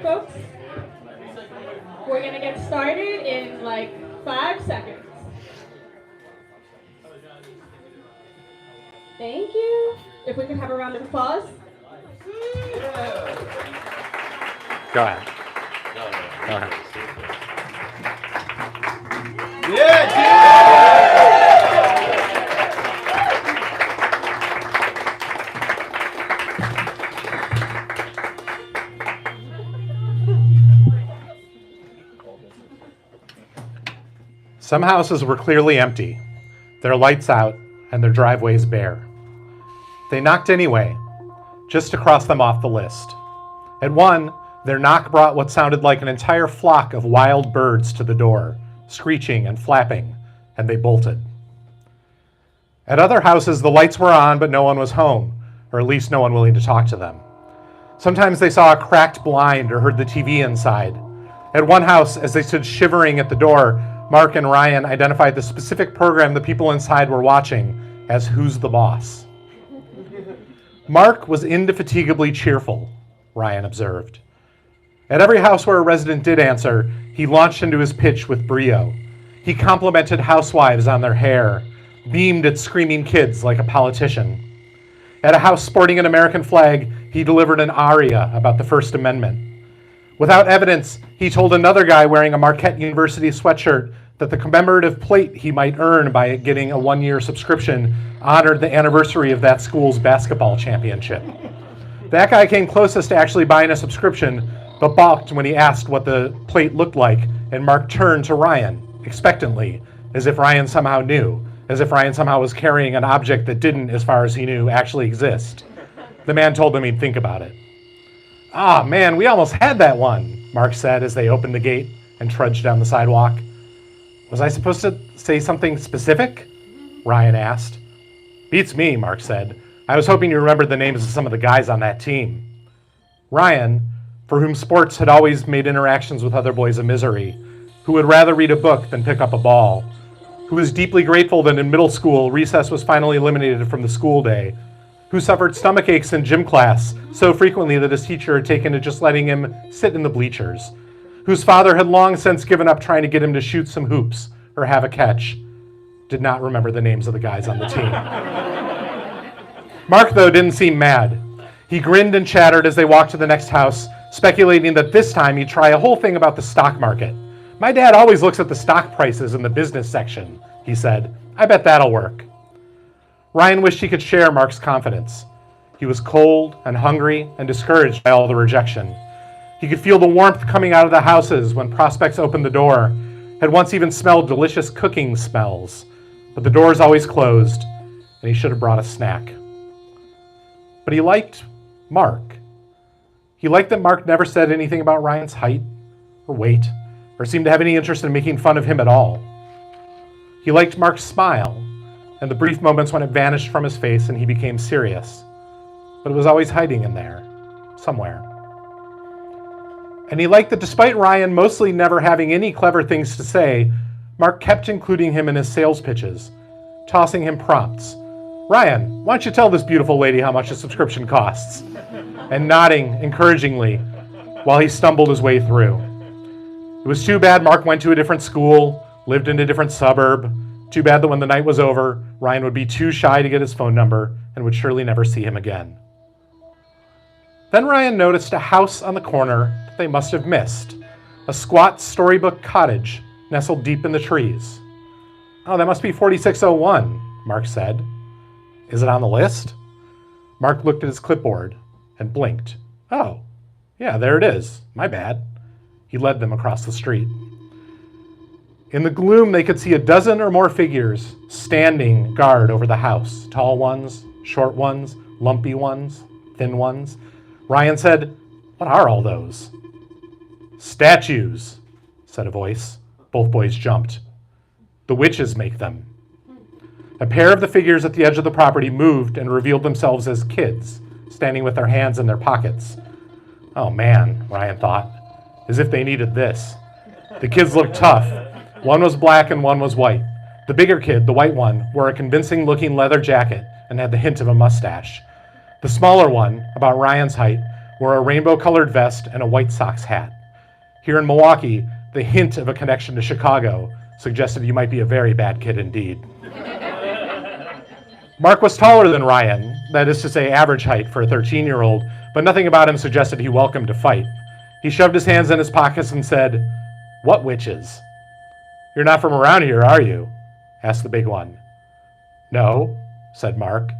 folks. We're going to get started in like 5 seconds. Thank you. If we could have a round of applause. Go ahead. Go ahead. Some houses were clearly empty, their lights out and their driveways bare. They knocked anyway, just to cross them off the list. At one, their knock brought what sounded like an entire flock of wild birds to the door, screeching and flapping, and they bolted. At other houses, the lights were on, but no one was home, or at least no one willing to talk to them. Sometimes they saw a cracked blind or heard the TV inside. At one house, as they stood shivering at the door, Mark and Ryan identified the specific program the people inside were watching as Who's the Boss? Mark was indefatigably cheerful, Ryan observed. At every house where a resident did answer, he launched into his pitch with brio. He complimented housewives on their hair, beamed at screaming kids like a politician. At a house sporting an American flag, he delivered an aria about the First Amendment. Without evidence, he told another guy wearing a Marquette University sweatshirt that the commemorative plate he might earn by getting a one-year subscription honored the anniversary of that school's basketball championship. That guy came closest to actually buying a subscription, but balked when he asked what the plate looked like, and Mark turned to Ryan, expectantly, as if Ryan somehow knew, as if Ryan somehow was carrying an object that didn't, as far as he knew, actually exist. The man told him he'd think about it. "Ah, man, we almost had that one," Mark said as they opened the gate and trudged down the sidewalk. "Was I supposed to say something specific?" Ryan asked. "Beats me," Mark said. "I was hoping you remembered the names of some of the guys on that team." Ryan, for whom sports had always made interactions with other boys a misery, who would rather read a book than pick up a ball, who was deeply grateful that in middle school recess was finally eliminated from the school day, who suffered stomach aches in gym class so frequently that his teacher had taken to just letting him sit in the bleachers, whose father had long since given up trying to get him to shoot some hoops or have a catch, did not remember the names of the guys on the team. Mark, though, didn't seem mad. He grinned and chattered as they walked to the next house, speculating that this time he'd try a whole thing about the stock market. "My dad always looks at the stock prices in the business section," he said. "I bet that'll work." Ryan wished he could share Mark's confidence. He was cold and hungry and discouraged by all the rejection. He could feel the warmth coming out of the houses when prospects opened the door, had once even smelled delicious cooking smells, but the doors always closed, and he should have brought a snack. But he liked Mark. He liked that Mark never said anything about Ryan's height or weight, or seemed to have any interest in making fun of him at all. He liked Mark's smile, and the brief moments when it vanished from his face and he became serious, but it was always hiding in there, somewhere. And he liked that despite Ryan mostly never having any clever things to say, Mark kept including him in his sales pitches, tossing him prompts. "Ryan, why don't you tell this beautiful lady how much a subscription costs?" And nodding encouragingly while he stumbled his way through. It was too bad Mark went to a different school, lived in a different suburb. Too bad that when the night was over, Ryan would be too shy to get his phone number and would surely never see him again. Then Ryan noticed a house on the corner that they must have missed, a squat storybook cottage nestled deep in the trees. "Oh, that must be 4601, Mark said. "Is it on the list?" Mark looked at his clipboard and blinked. "Oh, yeah, there it is. My bad." He led them across the street. In the gloom, they could see a dozen or more figures standing guard over the house. Tall ones, short ones, lumpy ones, thin ones. Ryan said, "What are all those?" "Statues," said a voice. Both boys jumped. "The witches make them." A pair of the figures at the edge of the property moved and revealed themselves as kids, standing with their hands in their pockets. "Oh man," Ryan thought, as if they needed this. The kids looked tough. One was black and one was white. The bigger kid, the white one, wore a convincing-looking leather jacket and had the hint of a mustache. The smaller one, about Ryan's height, wore a rainbow-colored vest and a White Sox hat. Here in Milwaukee, the hint of a connection to Chicago suggested you might be a very bad kid indeed. Mark was taller than Ryan, that is to say average height for a 13-year-old, but nothing about him suggested he welcomed a fight. He shoved his hands in his pockets and said, "What witches?" "You're not from around here, are you?" asked the big one. "No," said Mark.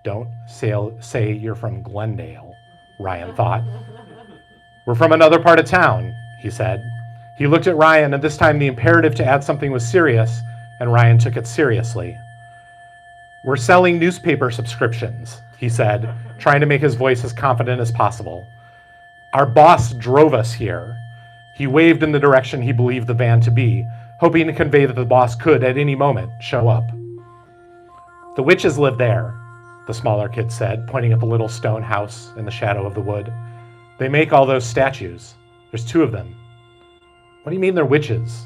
"Don't say you're from Glendale," Ryan thought. "We're from another part of town," he said. He looked at Ryan, and this time the imperative to add something was serious, and Ryan took it seriously. "We're selling newspaper subscriptions," he said, trying to make his voice as confident as possible. "Our boss drove us here." He waved in the direction he believed the van to be, hoping to convey that the boss could, at any moment, show up. "The witches live there," the smaller kid said, pointing at the little stone house in the shadow of the wood. "They make all those statues. There's 2 of them." "What do you mean they're witches?"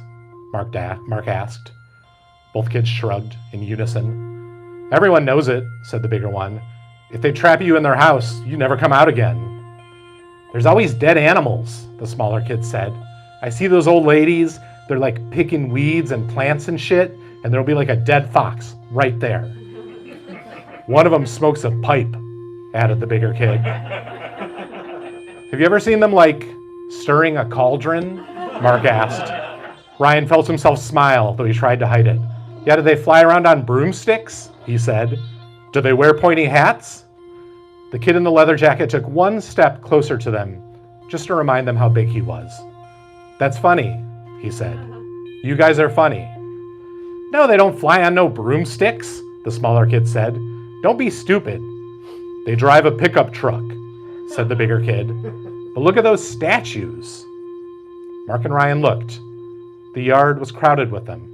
Mark asked. Both kids shrugged in unison. "Everyone knows it," said the bigger one. "If they trap you in their house, you never come out again." "There's always dead animals," the smaller kid said. "I see those old ladies, they're like picking weeds and plants and shit, and there'll be like a dead fox right there." "One of them smokes a pipe," added the bigger kid. "Have you ever seen them like stirring a cauldron?" Mark asked. Ryan felt himself smile, though he tried to hide it. "Yeah, do they fly around on broomsticks?" he said. "Do they wear pointy hats?" The kid in the leather jacket took one step closer to them, just to remind them how big he was. "That's funny," he said. "You guys are funny." "No, they don't fly on no broomsticks," the smaller kid said. "Don't be stupid." "They drive a pickup truck," said the bigger kid. "But look at those statues." Mark and Ryan looked. The yard was crowded with them.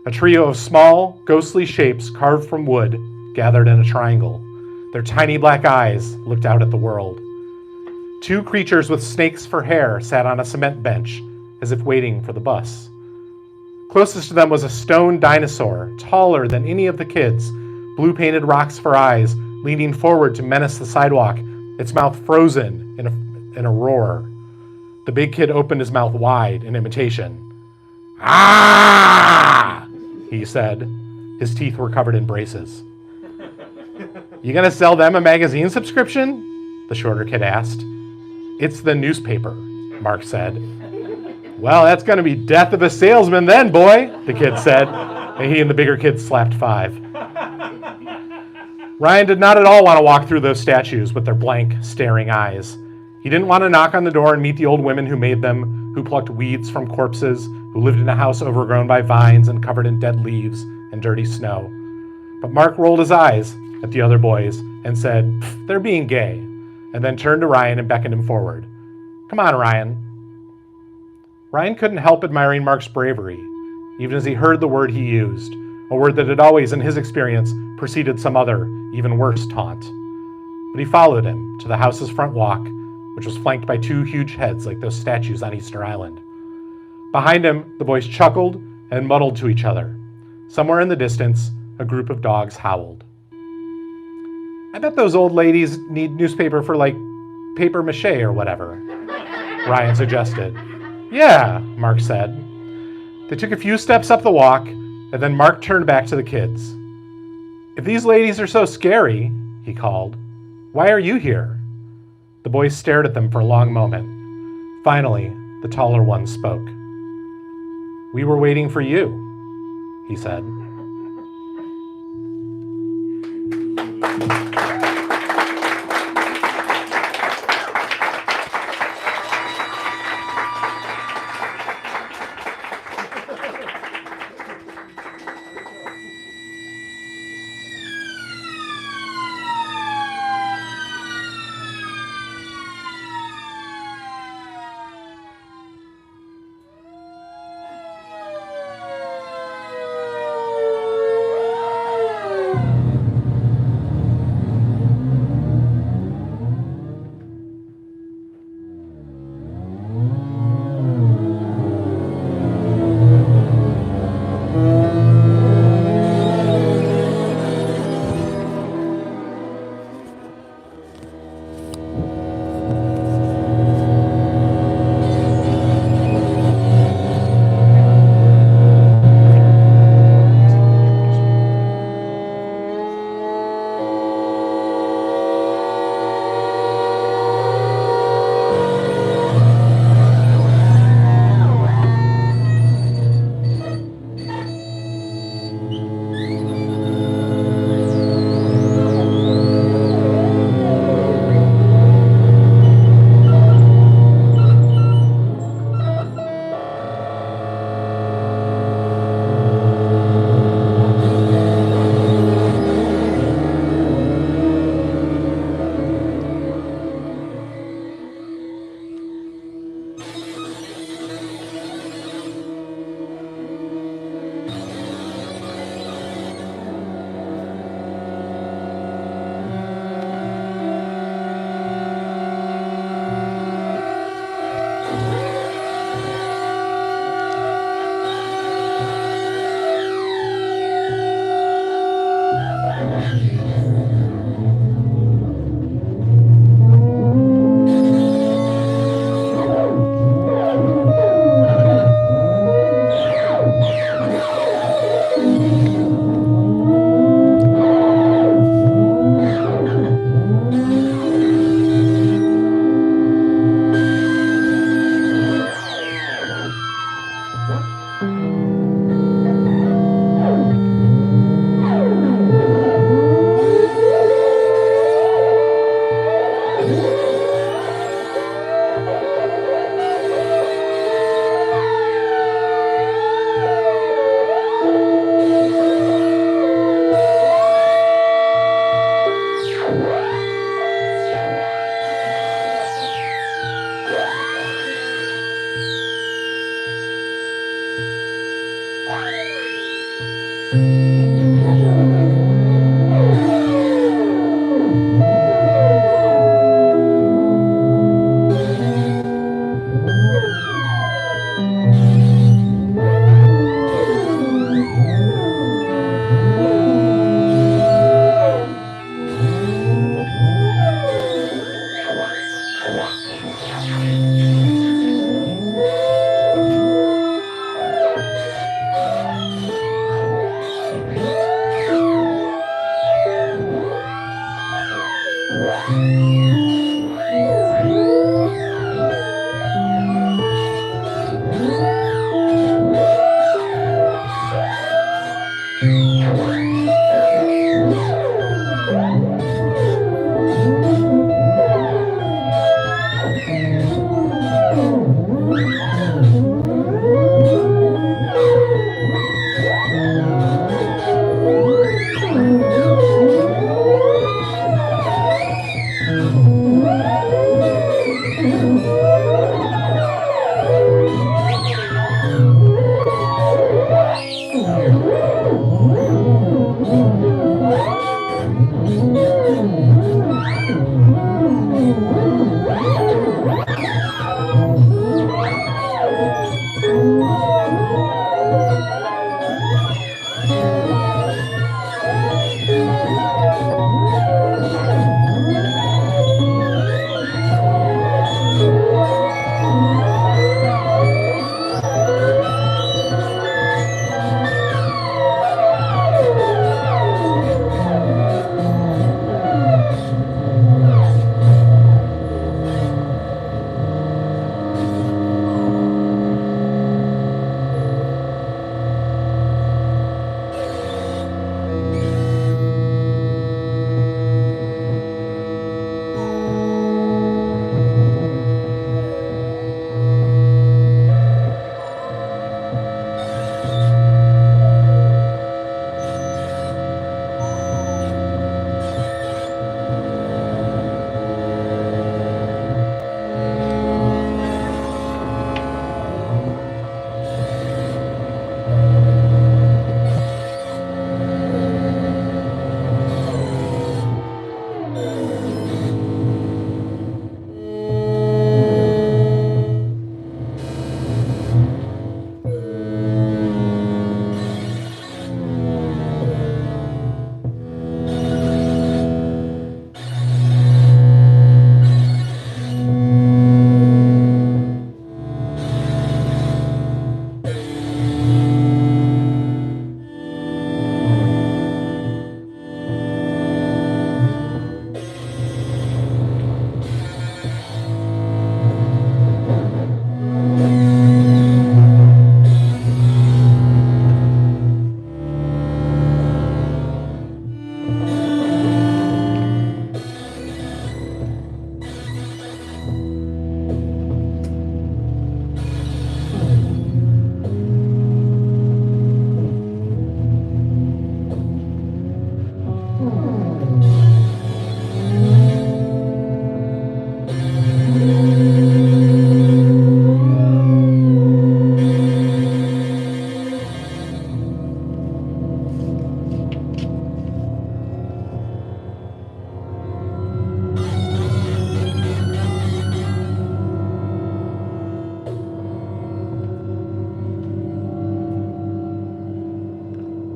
A trio of small, ghostly shapes carved from wood gathered in a triangle. Their tiny black eyes looked out at the world. 2 creatures with snakes for hair sat on a cement bench, as if waiting for the bus. Closest to them was a stone dinosaur, taller than any of the kids, blue-painted rocks for eyes, leaning forward to menace the sidewalk, its mouth frozen in a roar. The big kid opened his mouth wide in imitation. "Ah!" he said. His teeth were covered in braces. "You gonna sell them a magazine subscription?" the shorter kid asked. "It's the newspaper," Mark said. "Well, that's gonna be death of a salesman then, boy," the kid said, and he and the bigger kid slapped 5. Ryan did not at all want to walk through those statues with their blank, staring eyes. He didn't want to knock on the door and meet the old women who made them, who plucked weeds from corpses, who lived in a house overgrown by vines and covered in dead leaves and dirty snow. But Mark rolled his eyes at the other boys and said, "They're being gay," and then turned to Ryan and beckoned him forward. "Come on, Ryan." Ryan couldn't help admiring Mark's bravery, even as he heard the word he used, a word that had always, in his experience, preceded some other, even worse taunt. But he followed him to the house's front walk, which was flanked by 2 huge heads like those statues on Easter Island. Behind him, the boys chuckled and muddled to each other. Somewhere in the distance, a group of dogs howled. "I bet those old ladies need newspaper for, like, paper mache or whatever," Ryan suggested. "Yeah," Mark said. They took a few steps up the walk, and then Mark turned back to the kids. "If these ladies are so scary," he called, "why are you here?" The boys stared at them for a long moment. Finally, the taller one spoke. "We were waiting for you," he said.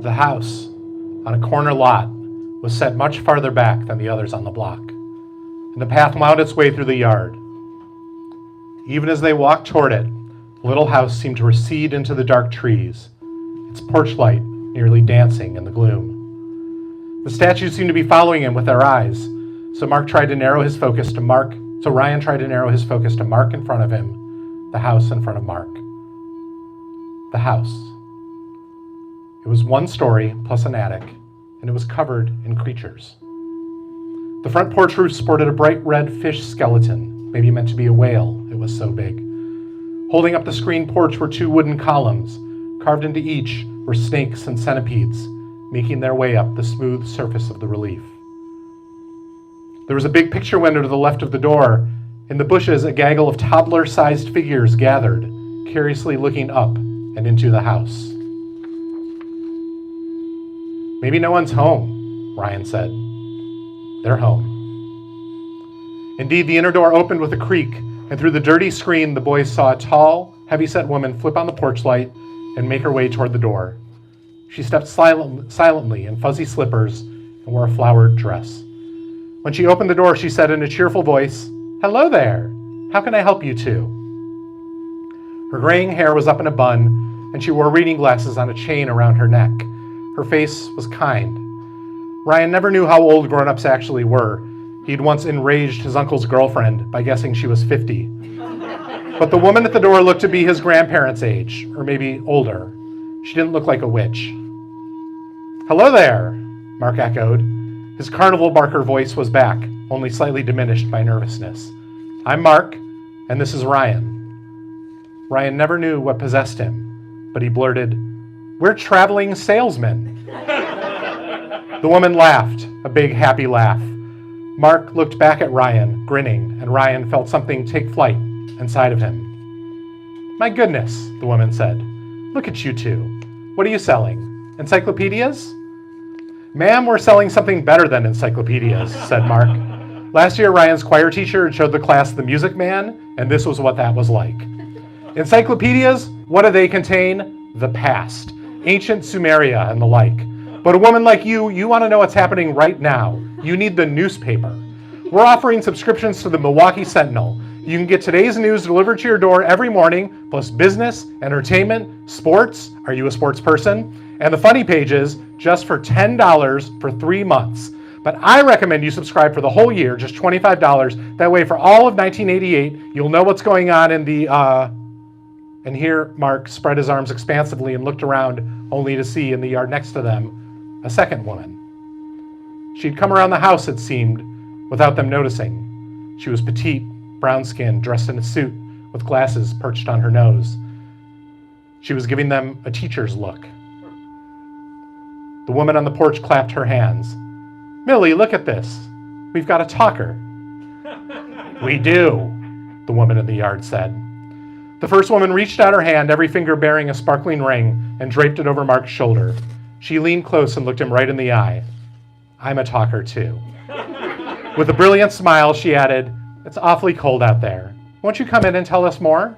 The house, on a corner lot, was set much farther back than the others on the block, and the path wound its way through the yard. Even as they walked toward it, the little house seemed to recede into the dark trees, its porch light nearly dancing in the gloom. The statues seemed to be following him with their eyes, so Ryan tried to narrow his focus to Mark in front of him, the house in front of Mark. The house. It was one story plus an attic, and it was covered in creatures. The front porch roof sported a bright red fish skeleton, maybe meant to be a whale, it was so big. Holding up the screen porch were 2 wooden columns. Carved into each were snakes and centipedes, making their way up the smooth surface of the relief. There was a big picture window to the left of the door. In the bushes, a gaggle of toddler-sized figures gathered, curiously looking up and into the house. Maybe no one's home, Ryan said. They're home. Indeed, the inner door opened with a creak, and through the dirty screen, the boys saw a tall, heavy-set woman flip on the porch light and make her way toward the door. She stepped silently in fuzzy slippers and wore a flowered dress. When she opened the door, she said in a cheerful voice, "Hello there. How can I help you two?" Her graying hair was up in a bun, and she wore reading glasses on a chain around her neck. Her face was kind. Ryan never knew how old grown-ups actually were. He'd once enraged his uncle's girlfriend by guessing she was 50. But the woman at the door looked to be his grandparents' age, or maybe older. She didn't look like a witch. "Hello there," Mark echoed. His carnival barker voice was back, only slightly diminished by nervousness. "I'm Mark, and this is Ryan." Ryan never knew what possessed him, but he blurted, "We're traveling salesmen." The woman laughed, a big, happy laugh. Mark looked back at Ryan, grinning, and Ryan felt something take flight inside of him. "My goodness," the woman said. "Look at you two. What are you selling? Encyclopedias?" "Ma'am, we're selling something better than encyclopedias," said Mark. Last year, Ryan's choir teacher had showed the class The Music Man, and this was what that was like. Encyclopedias, what do they contain? The past, ancient Sumeria and the like. But a woman like you want to know what's happening right now. You need the newspaper. We're offering subscriptions to the Milwaukee Sentinel. You can get today's news delivered to your door every morning, plus business, entertainment, sports. Are you a sports person? And the funny pages, just for $10 for 3 months. But I recommend you subscribe for the whole year, just $25. That way, for all of 1988, you'll know what's going on in the, And here, Mark spread his arms expansively and looked around, only to see in the yard next to them a second woman. She'd come around the house, it seemed, without them noticing. She was petite, brown-skinned, dressed in a suit, with glasses perched on her nose. She was giving them a teacher's look. The woman on the porch clapped her hands. "Millie, look at this. We've got a talker." "We do," the woman in the yard said. The first woman reached out her hand, every finger bearing a sparkling ring, and draped it over Mark's shoulder. She leaned close and looked him right in the eye. "I'm a talker, too." With a brilliant smile, she added, "It's awfully cold out there. Won't you come in and tell us more?"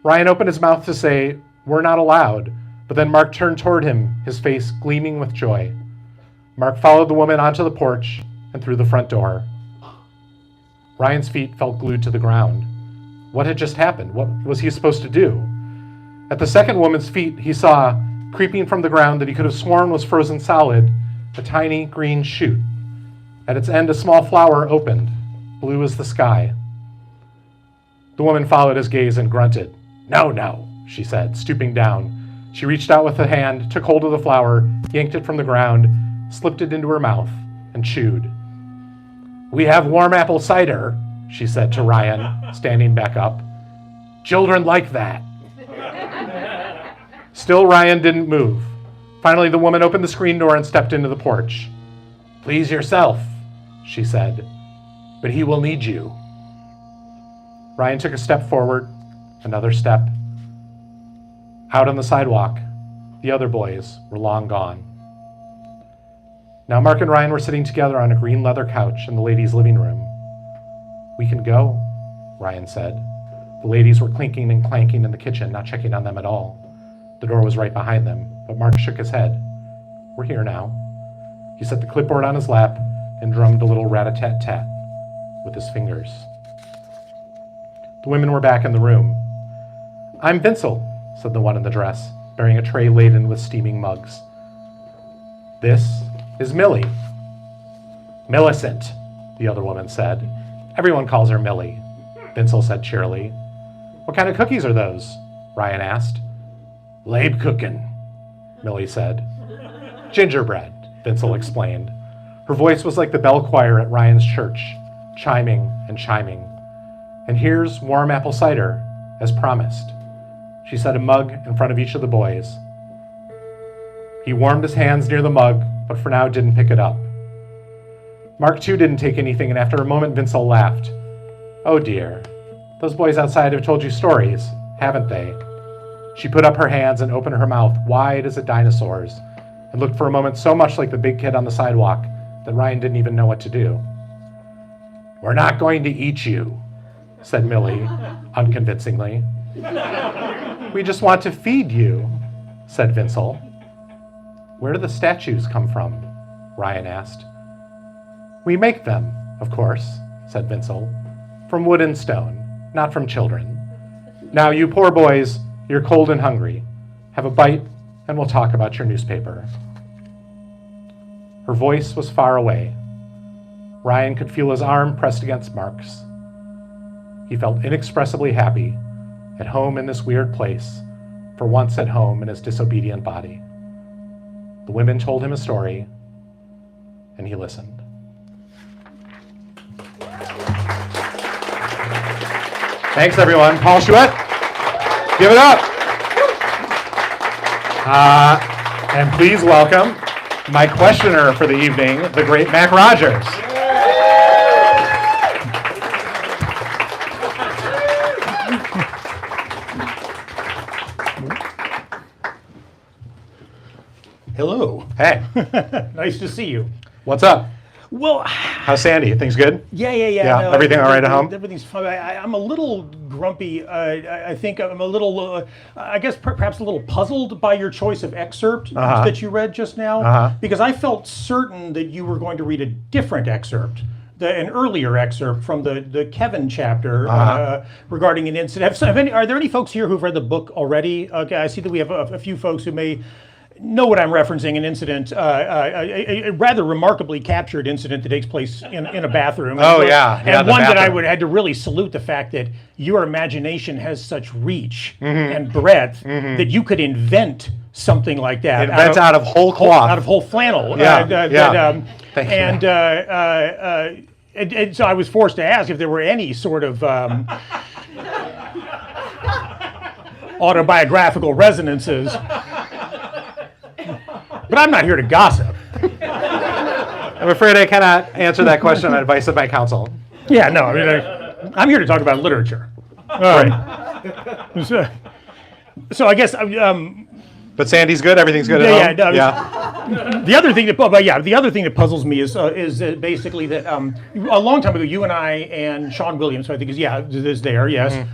Ryan opened his mouth to say, "We're not allowed," but then Mark turned toward him, his face gleaming with joy. Mark followed the woman onto the porch and through the front door. Ryan's feet felt glued to the ground. What had just happened? What was he supposed to do? At the second woman's feet, he saw, creeping from the ground that he could have sworn was frozen solid, a tiny green shoot. At its end, a small flower opened, blue as the sky. The woman followed his gaze and grunted. "No, no," she said, stooping down. She reached out with a hand, took hold of the flower, yanked it from the ground, slipped it into her mouth, and chewed. "We have warm apple cider," she said to Ryan, standing back up. "Children like that." Still, Ryan didn't move. Finally, the woman opened the screen door and stepped into the porch. "Please yourself," she said, "but he will need you." Ryan took a step forward, another step. Out on the sidewalk, the other boys were long gone. Now Mark and Ryan were sitting together on a green leather couch in the ladies' living room. "We can go," Ryan said. The ladies were clinking and clanking in the kitchen, not checking on them at all. The door was right behind them, but Mark shook his head. We're here now. He set the clipboard on his lap and drummed a little rat-a-tat-tat with his fingers. The women were back in the room. I'm Vincel, said the one in the dress, bearing a tray laden with steaming mugs. This is Millie. Millicent, the other woman said. Everyone calls her Millie, Vincel said cheerily. What kind of cookies are those? Ryan asked. Leibkuchen, Millie said. Gingerbread, Vincel explained. Her voice was like the bell choir at Ryan's church, chiming and chiming. And here's warm apple cider, as promised. She set a mug in front of each of the boys. He warmed his hands near the mug, but for now didn't pick it up. Mark too didn't take anything, and after a moment Vincel laughed. Oh dear, those boys outside have told you stories, haven't they? She put up her hands and opened her mouth wide as a dinosaur's, and looked for a moment so much like the big kid on the sidewalk that Ryan didn't even know what to do. We're not going to eat you, said Millie, unconvincingly. We just want to feed you, said Vincel. Where do the statues come from? Ryan asked. We make them, of course, said Vincel. From wood and stone, not from children. Now, you poor boys, you're cold and hungry. Have a bite, and we'll talk about your newspaper. Her voice was far away. Ryan could feel his arm pressed against Mark's. He felt inexpressibly happy, at home in this weird place, for once at home in his disobedient body. The women told him a story, and he listened. Thanks, everyone. Paul Chouette, give it up. And please welcome my questioner for the evening, the great Mac Rogers. Hello. Hey, Nice to see you. what's up? Well, How's Sandy? Things good? yeah. Yeah, everything all right at home? Everything's fine. I'm a little grumpy. I think I'm a little, I guess perhaps a little puzzled by your choice of excerpt that you read just now, because I felt certain that you were going to read a different excerpt. An earlier excerpt from the Kevin chapter regarding an incident. Are there any folks here who've read the book already? Okay, I see that we have a few folks who may know what I'm referencing, an incident, a rather remarkably captured incident that takes place in a bathroom. Oh, yeah. And the one that I bathroom. had to really salute the fact that your imagination has such reach and breadth that you could invent something like that. Invent out of whole cloth. Out of whole flannel. Yeah. Thank you. And so I was forced to ask if there were any sort of autobiographical resonances. But I'm not here to gossip. I'm afraid I cannot answer that question on advice of my counsel. Yeah, no, I mean, I'm here to talk about literature. So I guess But Sandy's good. Everything's good at home. the other thing that puzzles me is basically that a long time ago, you and I and Sean Williams, who I think is there. Yes.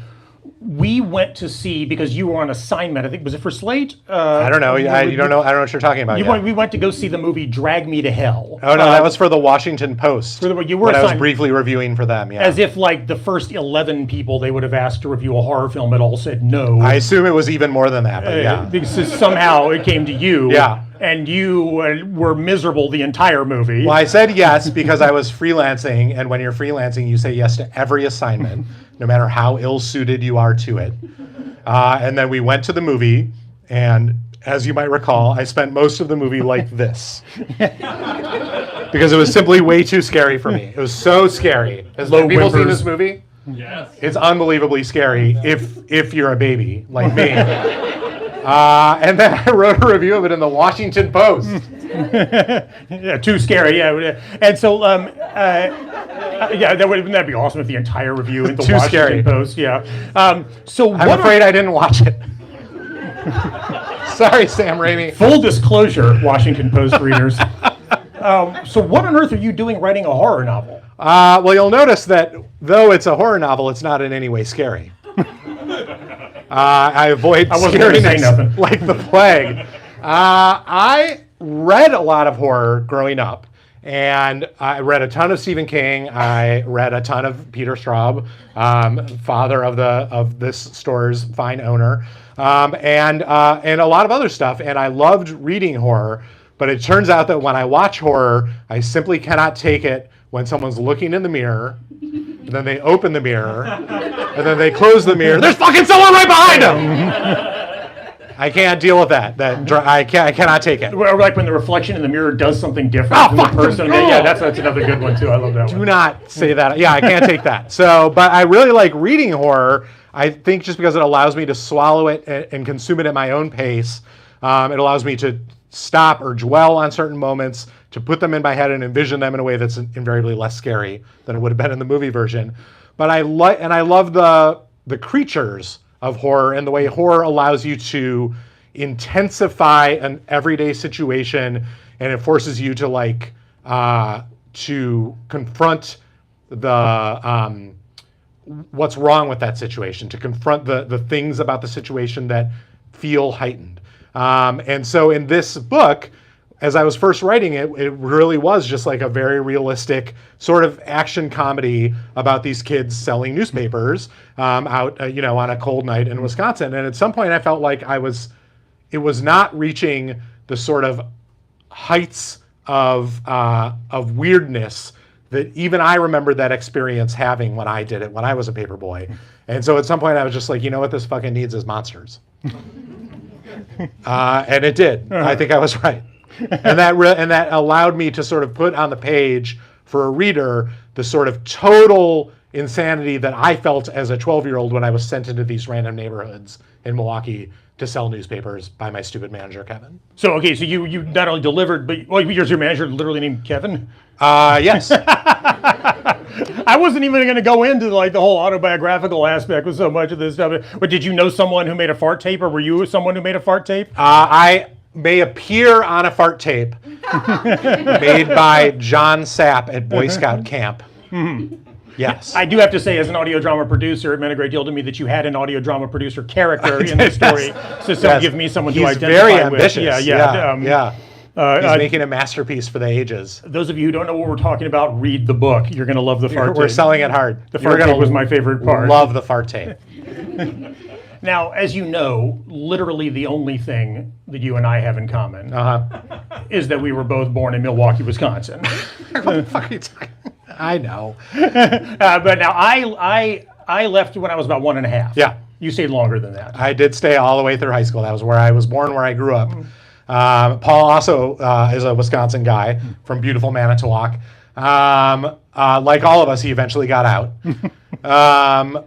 We went to see, because you were on assignment, I think, was it for Slate? I don't know. You don't know. I don't know what you're talking about. We went to go see the movie Drag Me to Hell. Oh no, that was for the Washington Post. You were when I was assigned, briefly reviewing for them. Yeah. as if like the first 11 people they would have asked to review a horror film had all said no. I assume it was even more than that. But yeah. Because somehow it came to you. Yeah. And you were miserable the entire movie. Well, I said yes because I was freelancing, and when you're freelancing, you say yes to every assignment, no matter how ill-suited you are to it. And then we went to the movie, and as you might recall, I spent most of the movie like this. Because it was simply way too scary for me. It was so scary. Has people seen this movie? Yes. It's unbelievably scary if you're a baby like me. And then I wrote a review of it in the Washington Post. Yeah, too scary. Yeah, and so that'd be awesome if the entire review in the Too Washington scary. Post. Yeah. So I'm afraid I didn't watch it. Sorry, Sam Raimi. Full disclosure, Washington Post readers. So what on earth are you doing writing a horror novel? Well, you'll notice that though it's a horror novel, it's not in any way scary. I avoid wasn't gonna say scariness nothing. like the plague. I read a lot of horror growing up. And I read a ton of Stephen King. I read a ton of Peter Straub, father of this store's fine owner, and a lot of other stuff. And I loved reading horror. But it turns out that when I watch horror, I simply cannot take it when someone's looking in the mirror, and then they open the mirror, and then they close the mirror. There's fucking someone right behind them! I can't deal with that. I cannot take it. Or like when the reflection in the mirror does something different than the person. Yeah, that's another good one too. I love that one. Do not say that. Yeah, I can't take that. So, but I really like reading horror. I think just because it allows me to swallow it and consume it at my own pace. It allows me to stop or dwell on certain moments, to put them in my head and envision them in a way that's invariably less scary than it would have been in the movie version. But I love the creatures of horror and the way horror allows you to intensify an everyday situation, and it forces you to to confront the what's wrong with that situation, to confront the things about the situation that feel heightened. And so in this book, as I was first writing it, it really was just like a very realistic sort of action comedy about these kids selling newspapers out, on a cold night in Wisconsin. And at some point, I felt like it was not reaching the sort of heights of weirdness that even I remember that experience having when I did it, when I was a paper boy. And so at some point, I was just like, you know what this fucking needs is monsters. And it did. I think I was right. And that allowed me to sort of put on the page for a reader the sort of total insanity that I felt as a 12-year-old when I was sent into these random neighborhoods in Milwaukee to sell newspapers by my stupid manager, Kevin. So, okay, so you not only delivered, but yours, your manager literally named Kevin? Yes. I wasn't even going to go into the whole autobiographical aspect with so much of this stuff. But did you know someone who made a fart tape, or were you someone who made a fart tape? I may appear on a fart tape made by John Sapp at Boy Scout camp. Mm-hmm. Yes. I do have to say, as an audio drama producer, it meant a great deal to me that you had an audio drama producer character in the story. So give me someone to identify with. He's very ambitious. Yeah. He's making a masterpiece for the ages. Those of you who don't know what we're talking about, read the book. You're going to love the fart tape. We're selling it hard. The fart tape was my favorite part. Love the fart tape. Now, as you know, literally the only thing that you and I have in common is that we were both born in Milwaukee, Wisconsin. What the fuck are you talking about? I know. But now I left when I was about 1.5. Yeah. You stayed longer than that. I did stay all the way through high school. That was where I was born, where I grew up. Paul also is a Wisconsin guy from beautiful Manitowoc. Like all of us, he eventually got out.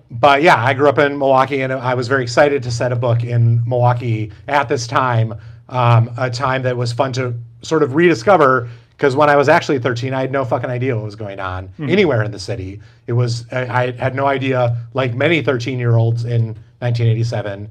But yeah, I grew up in Milwaukee, and I was very excited to set a book in Milwaukee at this time, a time that was fun to sort of rediscover, because when I was actually 13, I had no fucking idea what was going on anywhere in the city. I had no idea, like many 13-year-olds in 1987,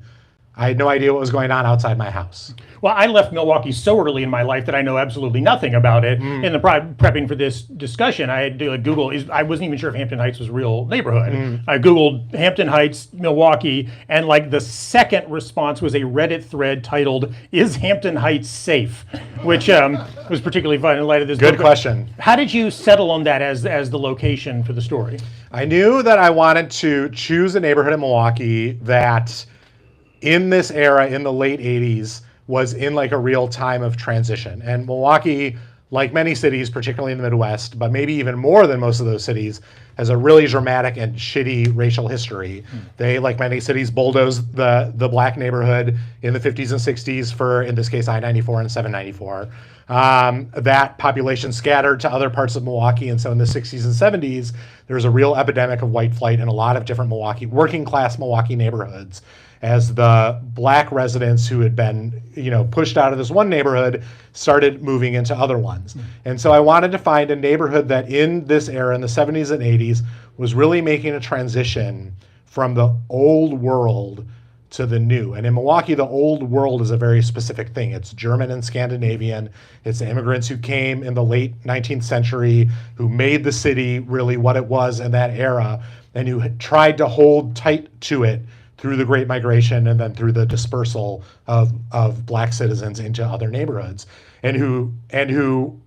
I had no idea what was going on outside my house. Well, I left Milwaukee so early in my life that I know absolutely nothing about it. In the prepping for this discussion, I had to Google. I wasn't even sure if Hampton Heights was a real neighborhood. I Googled Hampton Heights, Milwaukee, and the second response was a Reddit thread titled, "Is Hampton Heights safe?" Which was particularly fun in light of this book. Good question. How did you settle on that as the location for the story? I knew that I wanted to choose a neighborhood in Milwaukee that in this era, in the late 80s, was in a real time of transition. And Milwaukee, like many cities, particularly in the Midwest, but maybe even more than most of those cities, has a really dramatic and shitty racial history. They, like many cities, bulldozed the black neighborhood in the 50s and 60s for, in this case, I-94 and 794. That population scattered to other parts of Milwaukee, and so in the 60s and 70s, there was a real epidemic of white flight in a lot of different working class Milwaukee neighborhoods, as the black residents who had been, pushed out of this one neighborhood started moving into other ones. And so I wanted to find a neighborhood that in this era, in the 70s and 80s, was really making a transition from the old world to the new. And in Milwaukee, the old world is a very specific thing. It's German and Scandinavian. It's the immigrants who came in the late 19th century, who made the city really what it was in that era, and who tried to hold tight to it through the Great Migration and then through the dispersal of black citizens into other neighborhoods, and who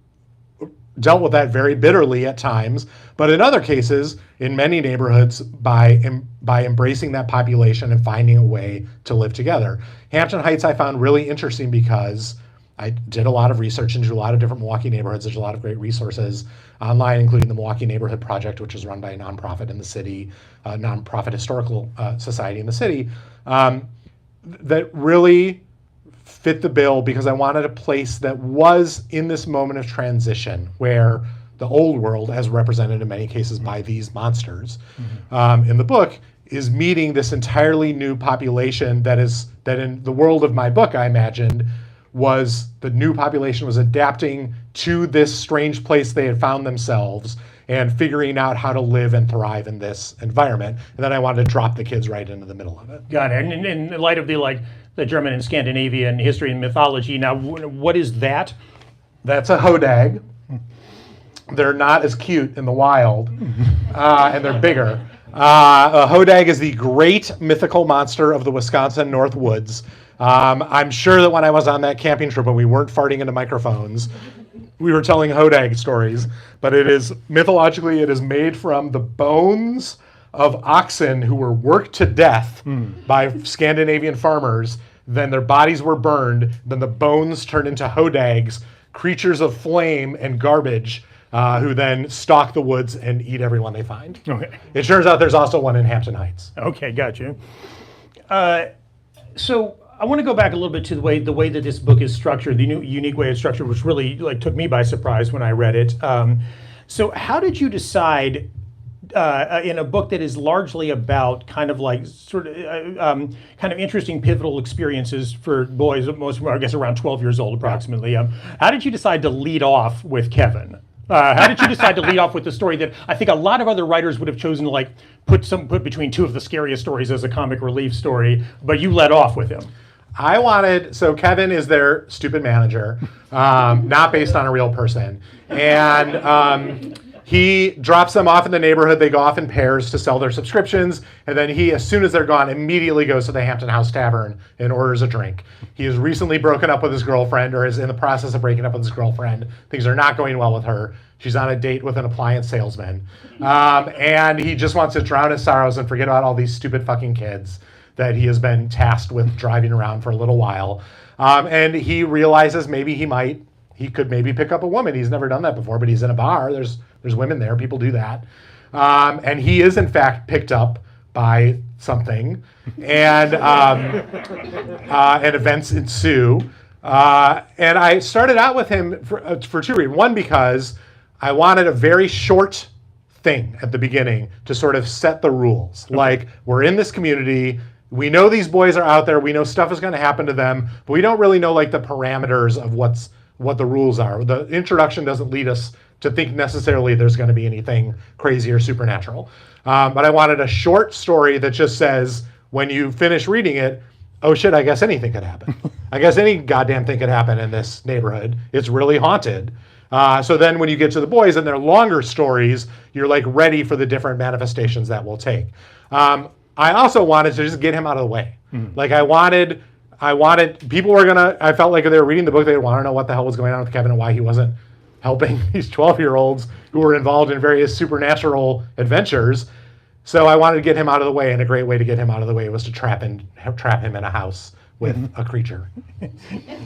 dealt with that very bitterly at times, but in other cases, in many neighborhoods, by embracing that population and finding a way to live together. Hampton Heights I found really interesting because I did a lot of research into a lot of different Milwaukee neighborhoods. There's a lot of great resources online, including the Milwaukee Neighborhood Project, which is run by a nonprofit in the city, nonprofit historical society in the city, that really fit the bill because I wanted a place that was in this moment of transition where the old world, as represented in many cases by these monsters in the book, is meeting this entirely new population that in the world of my book, I imagined, was the new population was adapting to this strange place they had found themselves and figuring out how to live and thrive in this environment. And then I wanted to drop the kids right into the middle of it. Got it. And in light of the German and Scandinavian history and mythology, now what is that? That's a hodag. They're not as cute in the wild, and they're bigger. A hodag is the great mythical monster of the Wisconsin North Woods. I'm sure that when I was on that camping trip and we weren't farting into microphones, we were telling hodag stories, but it is mythologically, it is made from the bones of oxen who were worked to death by Scandinavian farmers. Then their bodies were burned. Then the bones turned into hodags, creatures of flame and garbage, who then stalk the woods and eat everyone they find. Okay. It turns out there's also one in Hampton Heights. Okay, got you. So I want to go back a little bit to the way that this book is structured, the unique way it's structured, which really took me by surprise when I read it. So how did you decide in a book that is largely about kind of interesting pivotal experiences for boys, most I guess around 12 years old approximately. How did you decide to lead off with Kevin? How did you decide to lead off with the story that I think a lot of other writers would have chosen to put between two of the scariest stories as a comic relief story, but you led off with him? So Kevin is their stupid manager, not based on a real person. And he drops them off in the neighborhood. They go off in pairs to sell their subscriptions. And then he, as soon as they're gone, immediately goes to the Hampton House Tavern and orders a drink. He has recently broken up with his girlfriend, or is in the process of breaking up with his girlfriend. Things are not going well with her. She's on a date with an appliance salesman. And he just wants to drown his sorrows and forget about all these stupid fucking kids that he has been tasked with driving around for a little while. And he realizes maybe he could maybe pick up a woman. He's never done that before, but he's in a bar. There's women there. People do that. And he is, in fact, picked up by something. And events ensue. And I started out with him for two reasons. One, because I wanted a very short thing at the beginning to sort of set the rules. Okay. Like, we're in this community. We know these boys are out there. We know stuff is going to happen to them, but we don't really know the parameters of what the rules are. The introduction doesn't lead us to think necessarily there's going to be anything crazy or supernatural. But I wanted a short story that just says, when you finish reading it, oh shit, I guess anything could happen. I guess any goddamn thing could happen in this neighborhood. It's really haunted. So then when you get to the boys and their longer stories, you're ready for the different manifestations that will take. I also wanted to just get him out of the way. I wanted people I felt like if they were reading the book, they'd want to know what the hell was going on with Kevin and why he wasn't helping these 12-year-olds who were involved in various supernatural adventures. So I wanted to get him out of the way, and a great way to get him out of the way was to trap him in a house with a creature.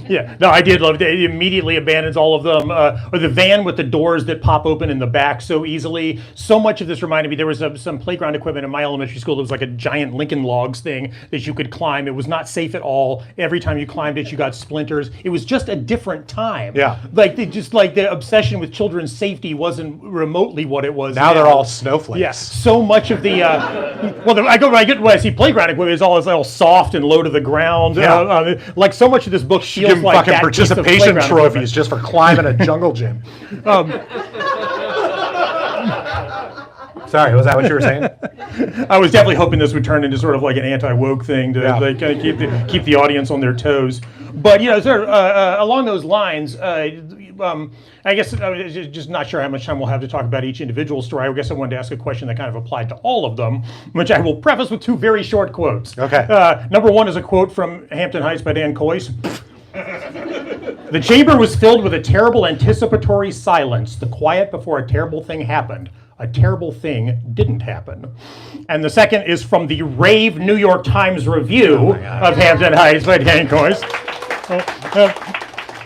Yeah, no, I did love it. It immediately abandons all of them. Or the van with the doors that pop open in the back so easily. So much of this reminded me, there was some playground equipment in my elementary school that was like a giant Lincoln Logs thing that you could climb. It was not safe at all. Every time you climbed it, you got splinters. It was just a different time. Yeah. The obsession with children's safety wasn't remotely what it was now. They're all snowflakes. Yes. So much of the, when I see playground equipment, it's all soft and low to the ground. Yeah. So much of this book feels give him like fucking that participation trophies just for climbing a jungle gym. Sorry, was that what you were saying? I was definitely hoping this would turn into sort of like an anti-woke thing to kind of keep the audience on their toes. But along those lines, I guess I was just not sure how much time we'll have to talk about each individual story. I guess I wanted to ask a question that kind of applied to all of them, which I will preface with 2 very short quotes. Okay. Number 1 is a quote from Hampton Heights by Dan Coyce. The chamber was filled with a terrible anticipatory silence, the quiet before a terrible thing happened. A terrible thing didn't happen. And the second is from the rave New York Times review of Hampton Heights by Dan Coyce.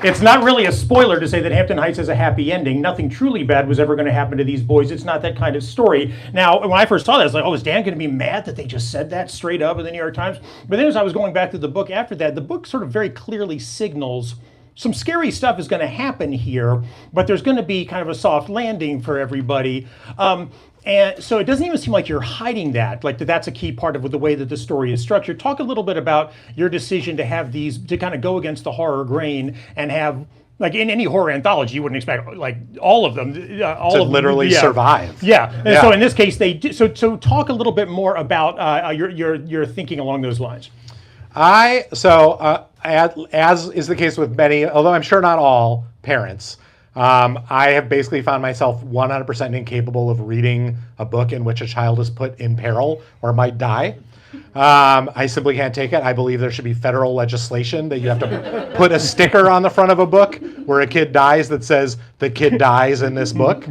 It's not really a spoiler to say that Hampton Heights has a happy ending. Nothing truly bad was ever going to happen to these boys. It's not that kind of story. Now, when I first saw that, I was like, oh, is Dan going to be mad that they just said that straight up in the New York Times? But then as I was going back to the book after that, the book sort of very clearly signals some scary stuff is going to happen here, but there's going to be kind of a soft landing for everybody. And so it doesn't even seem like you're hiding that, like that's a key part of the way that the story is structured. Talk a little bit about your decision to have these, to kind of go against the horror grain and have, like in any horror anthology, you wouldn't expect like all of them, literally survive. Yeah. And so in this case, they do. So talk a little bit more about your thinking along those lines. As is the case with many, although I'm sure not all parents, I have basically found myself 100% incapable of reading a book in which a child is put in peril or might die. I simply can't take it. I believe there should be federal legislation that you have to put a sticker on the front of a book where a kid dies that says the kid dies in this book.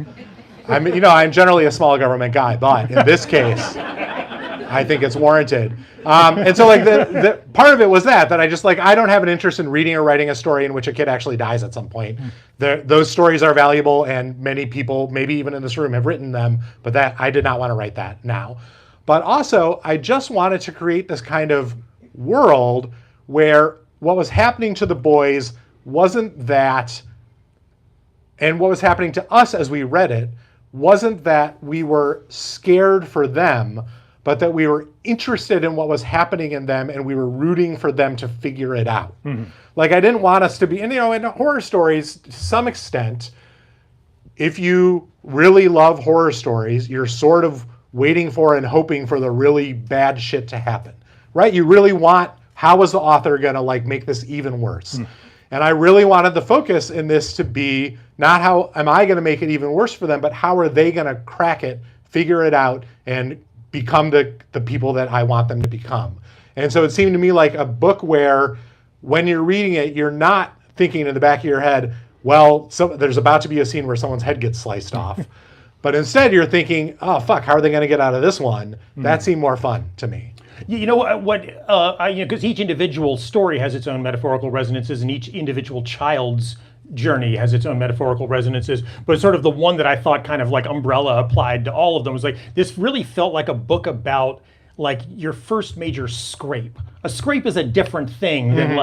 I'm generally a small government guy, but in this case, I think it's warranted. And so like the part of it was that I just I don't have an interest in reading or writing a story in which a kid actually dies at some point. Those stories are valuable, and many people, maybe even in this room, have written them, but that I did not want to write that now. But also, I just wanted to create this kind of world where what was happening to the boys wasn't that, and what was happening to us as we read it wasn't that we were scared for them, but that we were interested in what was happening in them and we were rooting for them to figure it out. Mm-hmm. Like I didn't want us to be, and in horror stories, to some extent, if you really love horror stories, you're sort of waiting for and hoping for the really bad shit to happen, right? You really want, how is the author gonna make this even worse? Mm. And I really wanted the focus in this to be not how am I gonna make it even worse for them, but how are they gonna crack it, figure it out, and become the people that I want them to become. And so it seemed to me like a book where when you're reading it, you're not thinking in the back of your head, well, there's about to be a scene where someone's head gets sliced off. But instead you're thinking, oh, fuck, how are they going to get out of this one? That seemed more fun to me. You know what? Because each individual story has its own metaphorical resonances, and each individual child's journey has its own metaphorical resonances, but sort of the one that I thought kind of like umbrella applied to all of them was this really felt like a book about your first major scrape. A scrape is a different thing than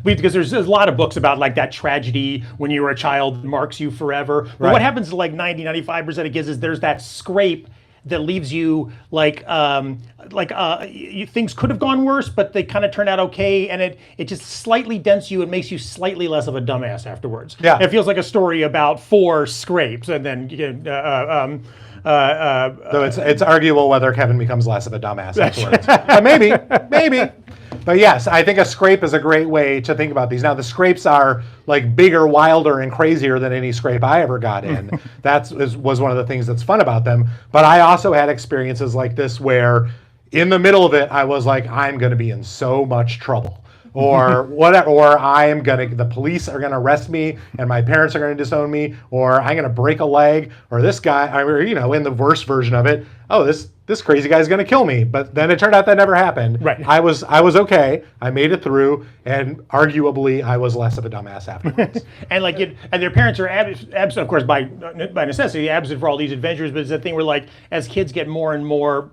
because there's a lot of books about that tragedy when you were a child that marks you forever. But right. What happens to 90-95% of kids is there's that scrape that leaves you things could have gone worse, but they kind of turned out okay, and it just slightly dents you and makes you slightly less of a dumbass afterwards. Yeah, it feels like a story about 4 scrapes, and then though it's arguable whether Kevin becomes less of a dumbass afterwards. But maybe. But yes, I think a scrape is a great way to think about these. Now the scrapes are bigger, wilder, and crazier than any scrape I ever got in. Was one of the things that's fun about them. But I also had experiences like this where in the middle of it, I was like, I'm going to be in so much trouble. Or whatever, or the police are gonna arrest me, and my parents are gonna disown me, or I'm gonna break a leg, or this guy, in the worst version of it, oh, this crazy guy's gonna kill me. But then it turned out that never happened. Right. I was okay. I made it through, and arguably, I was less of a dumbass afterwards. and their parents are absent, of course, by necessity, absent for all these adventures. But it's a thing where, as kids get more and more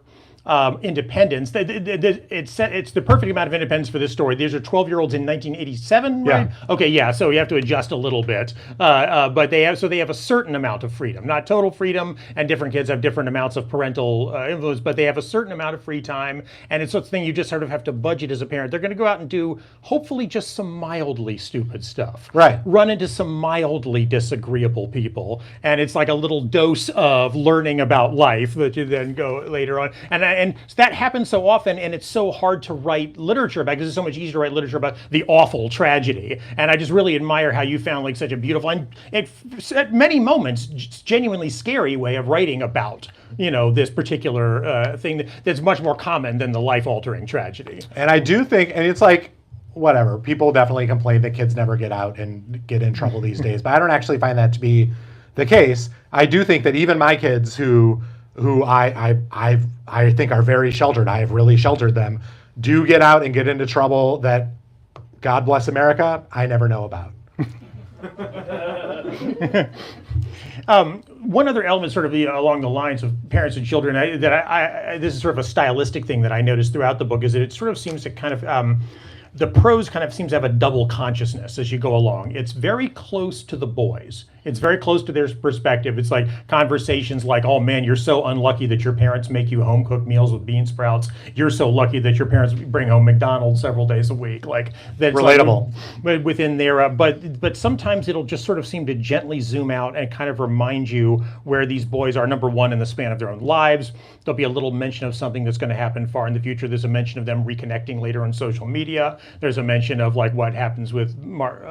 independence. It's the perfect amount of independence for this story. These are 12-year-olds in 1987, right? Yeah. Okay, yeah. So you have to adjust a little bit, but they have a certain amount of freedom, not total freedom. And different kids have different amounts of parental influence, but they have a certain amount of free time. And it's the thing you just sort of have to budget as a parent. They're going to go out and do hopefully just some mildly stupid stuff, right? Run into some mildly disagreeable people, and it's like a little dose of learning about life that you then go later on. And and that happens so often, and it's so hard to write literature about, because it's so much easier to write literature about the awful tragedy. And I just really admire how you found like such a beautiful and at many moments genuinely scary way of writing about this particular thing that's much more common than the life-altering tragedy. And I do think, and it's like, whatever, people definitely complain that kids never get out and get in trouble these days, but I don't actually find that to be the case. I do think that even my kids who I think are very sheltered, I have really sheltered them, do get out and get into trouble that, God bless America, I never know about. One other element, sort of along the lines of parents and children, this is sort of a stylistic thing that I noticed throughout the book, is that it sort of seems to kind of the prose kind of seems to have a double consciousness as you go along. It's very close to the boys. It's very close to their perspective. It's like conversations like, oh man, you're so unlucky that your parents make you home cooked meals with bean sprouts. You're so lucky that your parents bring home McDonald's several days a week. Like that's relatable. Like, within their, but sometimes it'll just sort of seem to gently zoom out and kind of remind you where these boys are, number one, in the span of their own lives. There'll be a little mention of something that's going to happen far in the future. There's a mention of them reconnecting later on social media. There's a mention of like what happens with Mark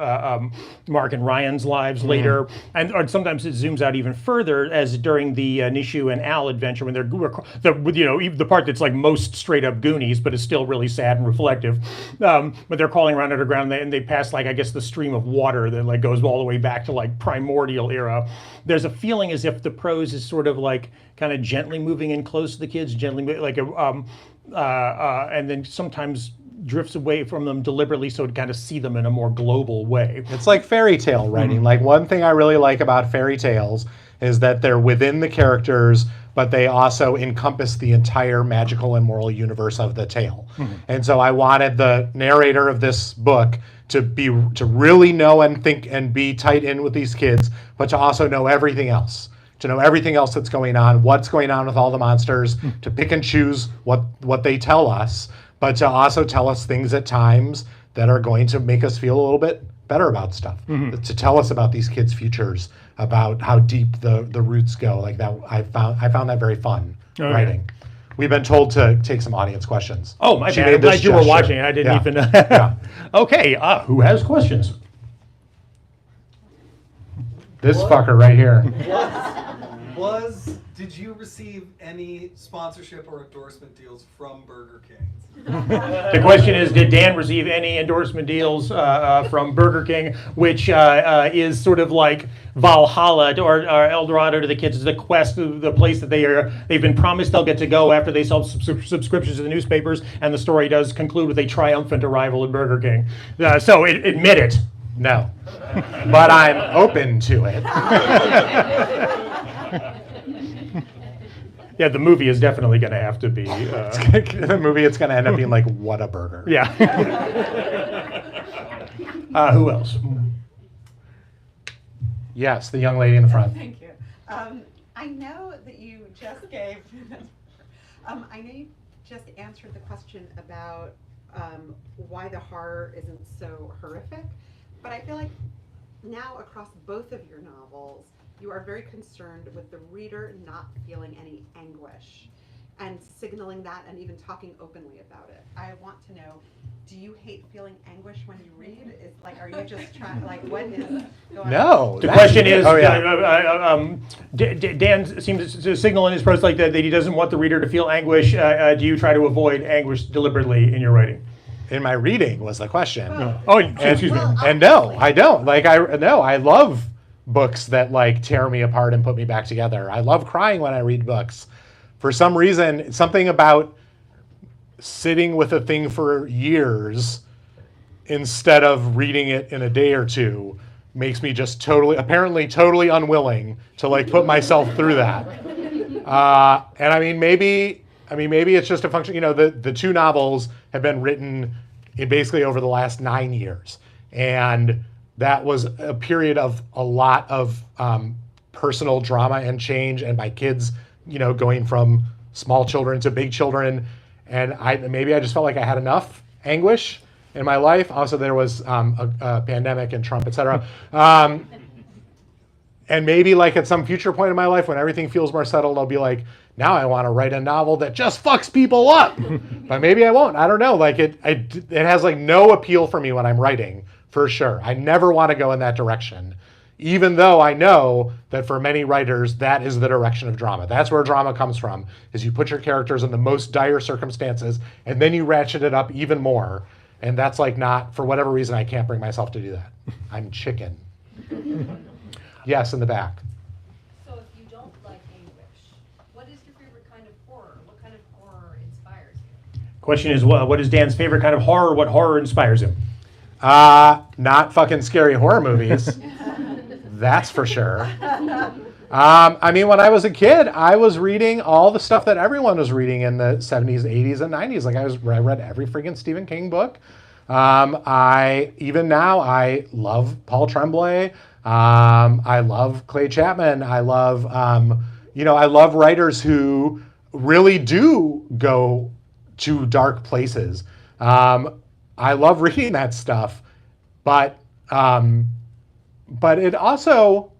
and Ryan's lives later. And sometimes it zooms out even further, as during the Nishu and Al adventure, when they're the part that's like most straight up Goonies, but is still really sad and reflective. But they're crawling around underground, and they pass like, I guess, the stream of water that like goes all the way back to like primordial era. There's a feeling as if the prose is sort of like kind of gently moving in close to the kids, gently like and then sometimes drifts away from them deliberately so to kind of see them in a more global way. It's like fairy tale writing. Like, one thing I really like about fairy tales is that they're within the characters, but they also encompass the entire magical and moral universe of the tale. And so I wanted the narrator of this book to really know and think and be tight in with these kids, but to also know everything else. To know everything else that's going on, what's going on with all the monsters, to pick and choose what they tell us, but to also tell us things at times that are going to make us feel a little bit better about stuff. To tell us about these kids' futures, about how deep the roots go. Like that, I found that very fun writing. We've been told to take some audience questions. Oh, my bad. I'm glad you were watching. I didn't even. Yeah. Okay, who has questions? This fucker right here. Did you receive any sponsorship or endorsement deals from Burger King? The question is, did Dan receive any endorsement deals from Burger King, which is sort of like Valhalla or El Dorado to the kids, the quest, the place that they've been promised they'll get to go after they sell subscriptions to the newspapers, and the story does conclude with a triumphant arrival at Burger King. So admit it. No. But I'm open to it. Yeah, the movie is definitely going to have to be. The movie, it's going to end up being like Whataburger. Yeah. Who else? Yes, the young lady in the front. Thank you. I know that you just gave. I know you just answered the question about why the horror isn't so horrific, but I feel like now across both of your novels, you are very concerned with the reader not feeling any anguish and signaling that and even talking openly about it. I want to know, do you hate feeling anguish when you read? Are you just trying, what is going on? No. The question is, Dan seems to signal in his prose like that he doesn't want the reader to feel anguish. Do you try to avoid anguish deliberately in your writing? In my reading was the question. Excuse me. And no, I don't. I love books that like tear me apart and put me back together. I love crying when I read books. For some reason, something about sitting with a thing for years instead of reading it in a day or two makes me just totally unwilling to like put myself through that. And maybe it's just a function. The two novels have been written basically over the last 9 years, and that was a period of a lot of personal drama and change, and my kids, going from small children to big children, and I just felt like I had enough anguish in my life. Also, there was a pandemic and Trump, etc. And maybe like at some future point in my life when everything feels more settled, I'll be like, now I want to write a novel that just fucks people up. But maybe I won't. I don't know. Like it has like no appeal for me when I'm writing, for sure. I never want to go in that direction, even though I know that for many writers, that is the direction of drama. That's where drama comes from, is you put your characters in the most dire circumstances and then you ratchet it up even more. And that's like not, for whatever reason, I can't bring myself to do that. I'm chicken. Yes, in the back. So if you don't like English, what is your favorite kind of horror? What kind of horror inspires you? Question is, what is Dan's favorite kind of horror? What horror inspires him? Not fucking scary horror movies. That's for sure. I mean, when I was a kid, I was reading all the stuff that everyone was reading in the 70s, 80s, and 90s. Like I read every freaking Stephen King book. Even now, I love Paul Tremblay. I love Clay Chapman. I love, I love writers who really do go to dark places. I love reading that stuff, but it also,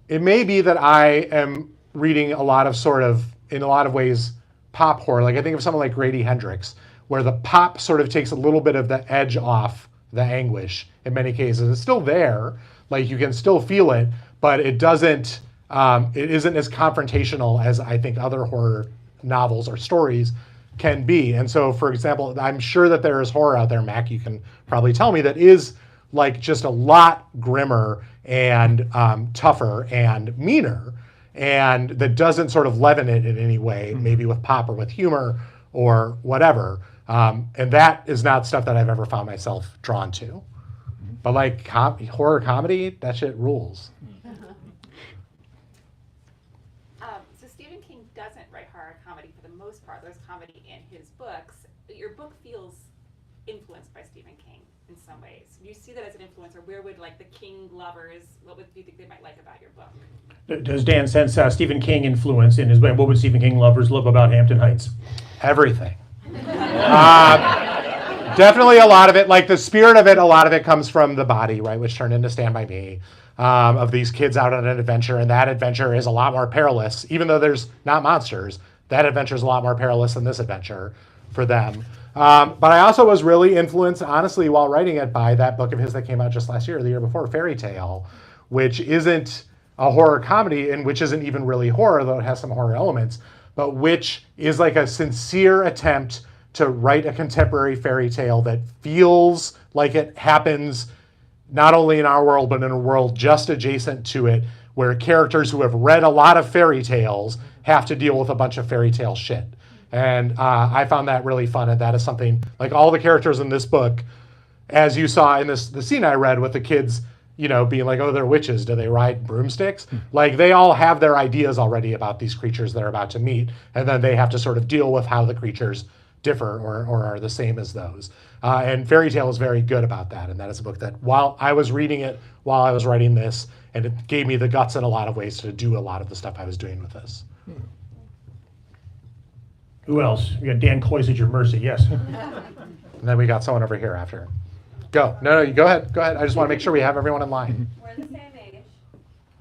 it may be that I am reading a lot of sort of, in a lot of ways, pop horror. Like I think of someone like Grady Hendrix, where the pop sort of takes a little bit of the edge off the anguish in many cases. It's still there, like you can still feel it, but it doesn't, it isn't as confrontational as I think other horror novels or stories can be. And so, for example, I'm sure that there is horror out there, Mac, you can probably tell me, that is like just a lot grimmer and tougher and meaner, and that doesn't sort of leaven it in any way, maybe with pop or with humor or whatever. And that is not stuff that I've ever found myself drawn to. But like horror comedy, that shit rules. So Stephen King doesn't write horror comedy for the most part. There's comedy in his books. Your book feels influenced by Stephen King in some ways. Do you see that as an influence, or where would like the King lovers, do you think they might like about your book? Does Dan sense Stephen King influence in his book? What would Stephen King lovers love about Hampton Heights? Everything. Definitely a lot of it, like the spirit of it, a lot of it comes from The Body, right, which turned into Stand By Me, of these kids out on an adventure, and that adventure is a lot more perilous, even though there's not monsters. That adventure is a lot more perilous than this adventure for them. But I also was really influenced, honestly, while writing it, by that book of his that came out just last year, or the year before, Fairy Tale, which isn't a horror comedy, and which isn't even really horror, though it has some horror elements, but which is like a sincere attempt to write a contemporary fairy tale that feels like it happens not only in our world, but in a world just adjacent to it, where characters who have read a lot of fairy tales have to deal with a bunch of fairy tale shit. And I found that really fun, and that is something, like all the characters in this book, as you saw in the scene I read with the kids, being like, oh, they're witches, do they ride broomsticks? Like, they all have their ideas already about these creatures they're about to meet, and then they have to sort of deal with how the creatures differ or are the same as those. And Fairy Tale is very good about that, and that is a book that, while I was reading it, while I was writing this, and it gave me the guts in a lot of ways to do a lot of the stuff I was doing with this. Who else? You got Dan Cloyce at your mercy, yes. And then we got someone over here after. Go. No, you go ahead. Go ahead. I just want to make sure we have everyone in line. We're the same age.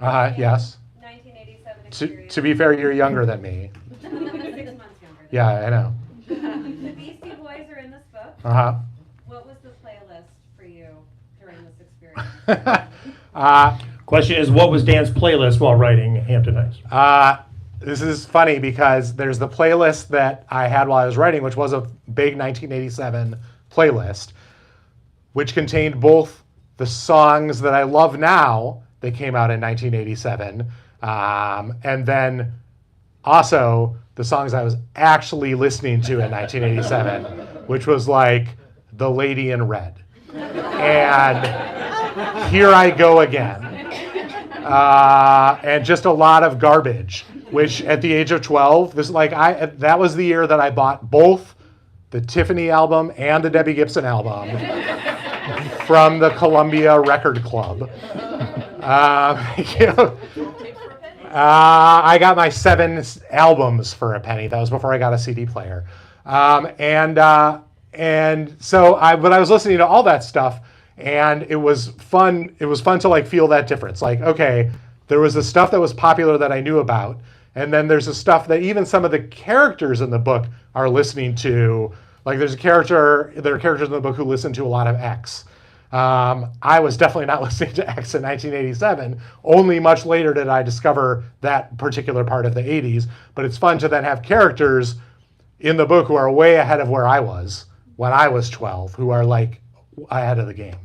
Yes. 1987 experience. To be fair, you're younger than me. 6 months younger. Yeah, I know. The Beastie Boys are in this book. Uh-huh. What was the playlist for you during this experience? Question is, what was Dan's playlist while writing Hampton Heights? This is funny because there's the playlist that I had while I was writing, which was a big 1987 playlist, which contained both the songs that I love now that came out in 1987, and then also the songs I was actually listening to in 1987, which was like The Lady in Red and Here I Go Again, and just a lot of garbage, which at the age of 12, that was the year that I bought both the Tiffany album and the Debbie Gibson album from the Columbia Record Club. I got my 7 albums for a penny. That was before I got a CD player. And so I was listening to all that stuff, And it was fun. It was fun to like feel that difference. Like, okay, there was the stuff that was popular that I knew about, and then there's the stuff that even some of the characters in the book are listening to. Like there are characters in the book who listen to a lot of X. I was definitely not listening to X in 1987. Only much later did I discover that particular part of the 80s. But it's fun to then have characters in the book who are way ahead of where I was when I was 12, who are like ahead of the game.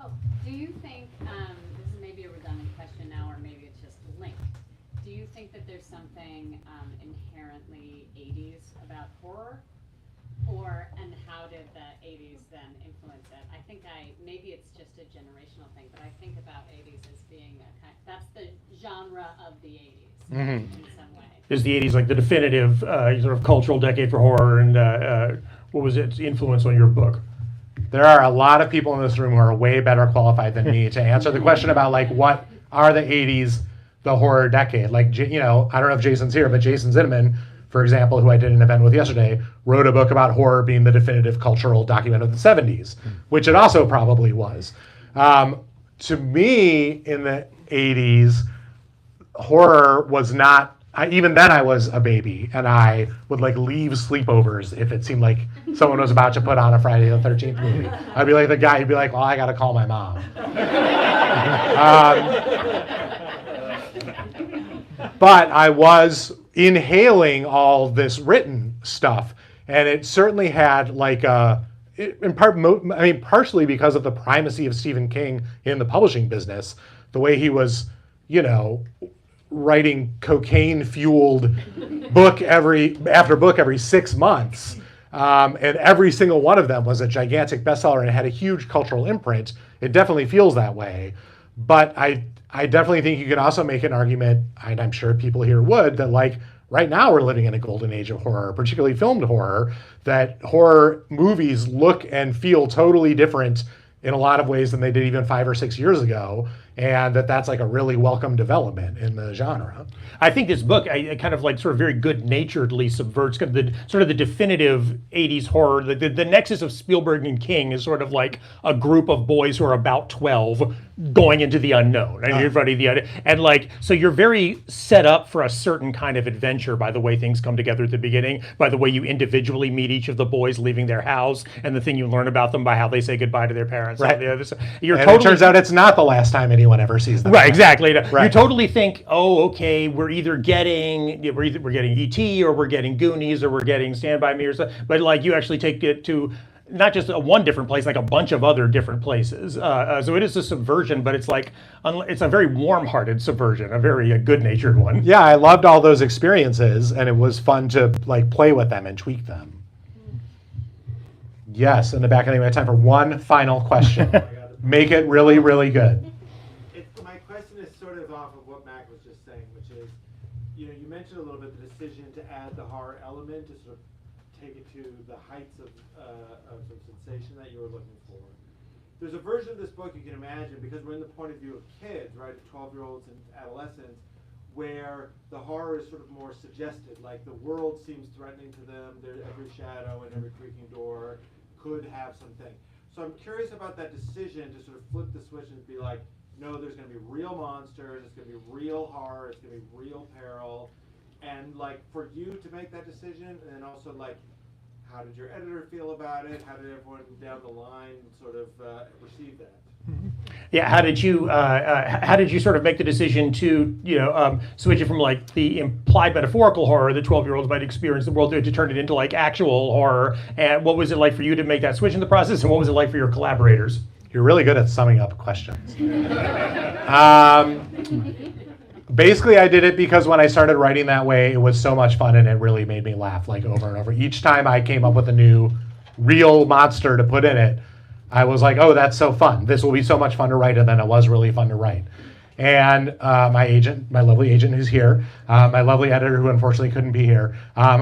Oh, do you think, this is maybe a redundant question now, or maybe it's just linked. Do you think that there's something inherently 80s about horror? And how did the 80s then influence it? I think maybe it's just a generational thing, but I think about 80s as being that's the genre of the 80s in some way. Is the 80s like the definitive sort of cultural decade for horror, and what was its influence on your book? There are a lot of people in this room who are way better qualified than me to answer the question about like what are the 80s, the horror decade. Like, I don't know if Jason's here, but Jason Zinnemann, for example, who I did an event with yesterday, wrote a book about horror being the definitive cultural document of the 70s, which it also probably was. To me, in the 80s, horror was not, even then I was a baby, and I would like leave sleepovers if it seemed like someone was about to put on a Friday the 13th movie. I'd be like the guy who'd be like, well, I gotta call my mom. But I was inhaling all this written stuff, and it certainly had like partially because of the primacy of Stephen King in the publishing business, the way he was, writing cocaine-fueled book every 6 months, and every single one of them was a gigantic bestseller and it had a huge cultural imprint. It definitely feels that way, but I definitely think you can also make an argument, and I'm sure people here would, that like right now we're living in a golden age of horror, particularly filmed horror, that horror movies look and feel totally different in a lot of ways than they did even 5 or 6 years ago, and that's like a really welcome development in the genre. I think this book, I kind of like sort of very good-naturedly subverts kind of the definitive 80s horror. The nexus of Spielberg and King is sort of like a group of boys who are about 12 going into the unknown, and you're running and like, so you're very set up for a certain kind of adventure by the way things come together at the beginning, by the way you individually meet each of the boys leaving their house, and the thing you learn about them by how they say goodbye to their parents. Right. It turns out it's not the last time anyone ever sees them. Right, exactly. Right. You totally think, oh, okay, we're getting E.T. or we're getting Goonies or we're getting Stand By Me or something. But like you actually take it to not just one different place, like a bunch of other different places. So it is a subversion, but it's like it's a very warm-hearted subversion, a very good-natured one. Yeah, I loved all those experiences, and it was fun to like play with them and tweak them. Yes, in the back, I think we have time for one final question. Make it really, really good. My question is sort of off of what Mac was just saying, which is, you mentioned a little bit the decision to add the horror element to sort of take it to the heights of sensation that you were looking for. There's a version of this book you can imagine, because we're in the point of view of kids, right, 12-year-olds and adolescents, where the horror is sort of more suggested, like the world seems threatening to them, every shadow and every creaking door could have something. So I'm curious about that decision to sort of flip the switch and be like, no, there's going to be real monsters, it's going to be real horror, it's going to be real peril, and like for you to make that decision, and then also like, how did your editor feel about it? How did everyone down the line sort of receive that? Yeah, how did you sort of make the decision to switch it from like the implied metaphorical horror that 12-year-olds might experience the world to turn it into like actual horror? And what was it like for you to make that switch in the process? And what was it like for your collaborators? You're really good at summing up questions. Basically, I did it because when I started writing that way, it was so much fun and it really made me laugh like over and over. Each time I came up with a new real monster to put in it, I was like, oh, that's so fun. This will be so much fun to write, and then it was really fun to write. And my lovely agent who's here, my lovely editor who unfortunately couldn't be here,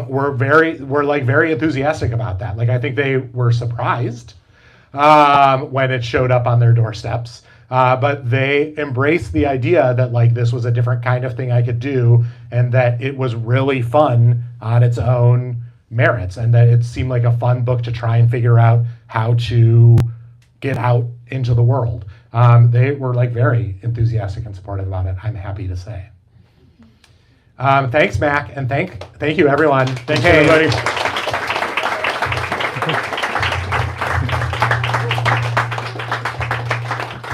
were very enthusiastic about that. Like I think they were surprised when it showed up on their doorsteps. But they embraced the idea that like this was a different kind of thing I could do, and that it was really fun on its own merits, and that it seemed like a fun book to try and figure out how to get out into the world. They were like very enthusiastic and supportive about it, I'm happy to say. Thanks, Mac, and thank you, everyone. Thanks, everybody.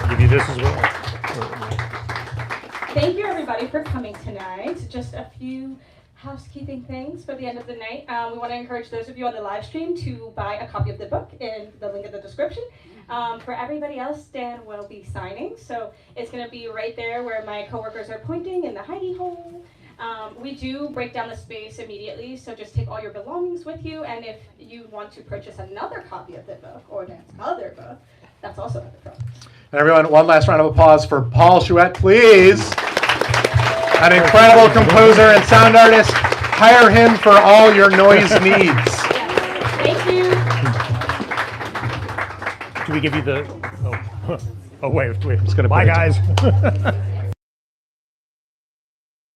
Give you this as well. Thank you, everybody, for coming tonight. Just a few housekeeping things for the end of the night. We want to encourage those of you on the live stream to buy a copy of the book in the link in the description. For everybody else, Dan will be signing, so it's going to be right there where my coworkers are pointing in the hidey hole. We do break down the space immediately, so just take all your belongings with you, and if you want to purchase another copy of the book or Dan's other book, that's also at the front. And everyone, one last round of applause for Paul Chouette, please. An incredible composer and sound artist. Hire him for all your noise needs. Thank you. Do we give you the? Oh, oh wait. It's gonna Bye, put it- guys.